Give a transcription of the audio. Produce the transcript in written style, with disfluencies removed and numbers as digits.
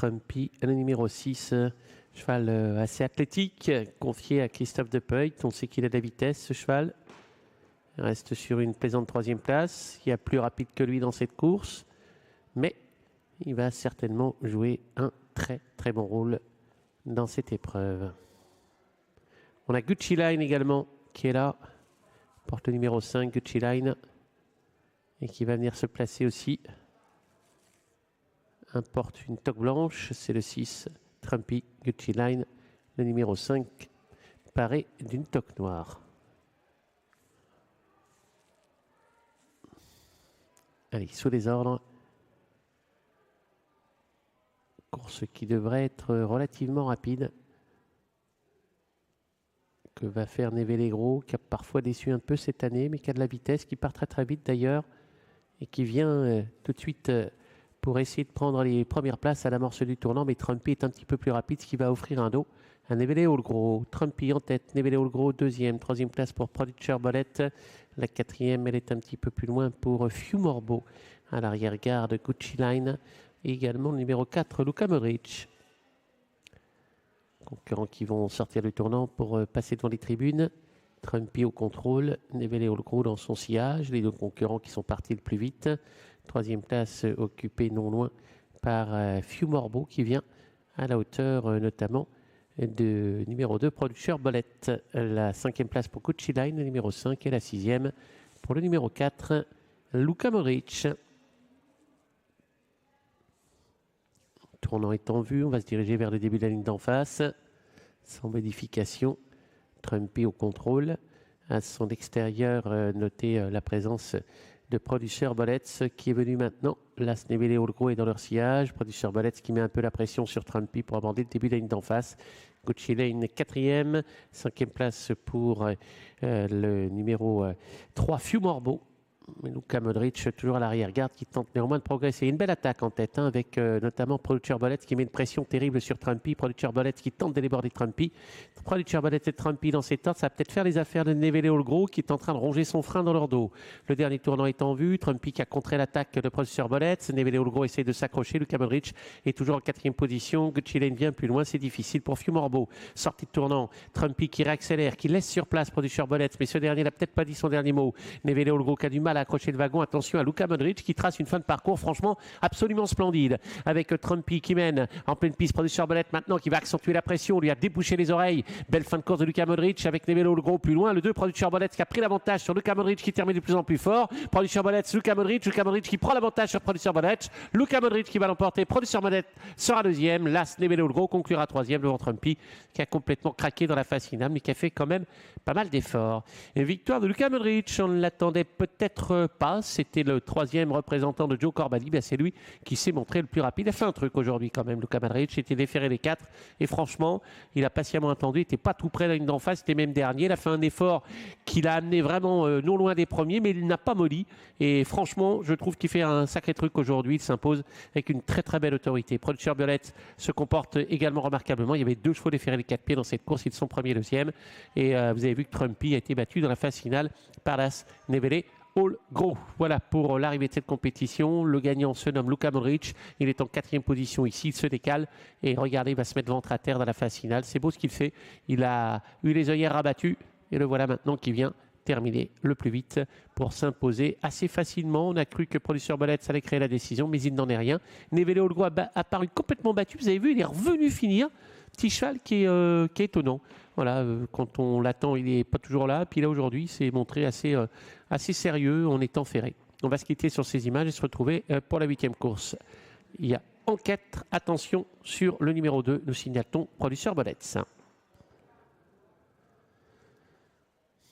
Trumpy, le numéro 6, cheval assez athlétique, confié à Christophe Depeut. On sait qu'il a de la vitesse, ce cheval. Il reste sur une plaisante troisième place. Il y a plus rapide que lui dans cette course, mais il va certainement jouer un très très bon rôle dans cette épreuve. On a Gucci Line également qui est là, porte le numéro 5, Gucci Line, et qui va venir se placer aussi. Un porte une toque blanche, c'est le 6, Trumpy, Gucci Line. Le numéro 5, paré d'une toque noire. Allez, sous les ordres. Course qui devrait être relativement rapide. Que va faire Nevelegro, qui a parfois déçu un peu cette année, mais qui a de la vitesse, qui part très très vite d'ailleurs, et qui vient tout de suite pour essayer de prendre les premières places à l'amorce du tournant. Mais Trumpy est un petit peu plus rapide, ce qui va offrir un dos à Nevelegro. Trumpy en tête, Nevelegro deuxième, troisième place pour Producer Bollet. La quatrième, elle est un petit peu plus loin pour Few Morbo. À l'arrière-garde, Gucci Line. Et également le numéro 4, Luka Modric. Concurrents qui vont sortir du tournant pour passer devant les tribunes. Trumpy au contrôle, Nevelegro dans son sillage. Les deux concurrents qui sont partis le plus vite. Troisième place occupée non loin par Few Morbo qui vient à la hauteur notamment de numéro 2, Producer Bollet. La cinquième place pour Gucci Line, le numéro 5, et la sixième pour le numéro 4, Luka Modric. Tournant est en vue, on va se diriger vers le début de la ligne d'en face. Sans modification, Trumpy au contrôle. À son extérieur, notez la présence de Producer Bollet qui est venu maintenant. Là, Nevelegro est dans leur sillage. Producer Bollet qui met un peu la pression sur Trumpy pour aborder le début de la ligne d'en face. Gucci Line quatrième, cinquième place pour le numéro 3, Few Morbo. Luka Modric toujours à l'arrière-garde qui tente néanmoins de progresser. Une belle attaque en tête avec notamment Producer Bollet qui met une pression terrible sur Trumpy. Producer Bollet qui tente de déborder Trumpy. Producer Bollet et Trumpy dans cet ordre, ça va peut-être faire les affaires de Nevelegro qui est en train de ronger son frein dans leur dos. Le dernier tournant est en vue. Trumpy qui a contré l'attaque de Producer Bollet. Nevelegro essaie de s'accrocher. Luka Modric est toujours en quatrième position. Gucci Line vient plus loin. C'est difficile pour Few Morbo. Sortie de tournant. Trumpy qui réaccélère, qui laisse sur place Producer Bollet. Mais ce dernier n'a peut-être pas dit son dernier mot. Nevelegro qui a du mal à accrocher le wagon. Attention à Luka Modric qui trace une fin de parcours franchement absolument splendide avec Trumpy qui mène en pleine piste. Producer Bollet maintenant qui va accentuer la pression, lui a débouché les oreilles. Belle fin de course de Luka Modric avec Nevelegro plus loin. Le 2, Producer Bollet qui a pris l'avantage sur Luka Modric qui termine de plus en plus fort. Producer Bollet, Luka Modric qui prend l'avantage sur Producer Bollet. Luka Modric qui va l'emporter. Producer Bollet sera deuxième. Las Nevelegro conclura troisième devant Trumpy qui a complètement craqué dans la phase finale mais qui a fait quand même pas mal d'efforts. Et victoire de Luka Modric, on ne l'attendait peut-être pas. C'était le troisième représentant de Joe Corbally. C'est lui qui s'est montré le plus rapide. Il a fait un truc aujourd'hui quand même, Luka Modric. Il était déféré les 4. Et franchement, il a patiemment attendu. Il n'était pas tout près de la ligne d'en face. Il était même dernier. Il a fait un effort qui l'a amené vraiment non loin des premiers. Mais il n'a pas molli. Et franchement, je trouve qu'il fait un sacré truc aujourd'hui. Il s'impose avec une très très belle autorité. Producer Bollet se comporte également remarquablement. Il y avait 2 chevaux déférés les 4 pieds dans cette course. Ils sont premier et deuxième. Et vous avez vu que Trumpy a été battu dans la phase finale par Las Nevelegro. Gros, voilà pour l'arrivée de cette compétition. Le gagnant se nomme Luka Modric. Il est en quatrième position ici. Il se décale et regardez, il va se mettre ventre à terre dans la phase finale. C'est beau ce qu'il fait. Il a eu les œillères rabattues et le voilà maintenant qui vient terminer le plus vite pour s'imposer assez facilement. On a cru que Producer Bollet allait créer la décision, mais il n'en est rien. Nevelegro a paru complètement battu. Vous avez vu, il est revenu finir. Petit cheval qui est étonnant. Voilà, quand on l'attend, il n'est pas toujours là. Puis là, aujourd'hui, il s'est montré assez sérieux en étant ferré. On va se quitter sur ces images et se retrouver pour la 8e course. Il y a enquête, attention sur le numéro 2, nous signale-t-on Producer Bollet.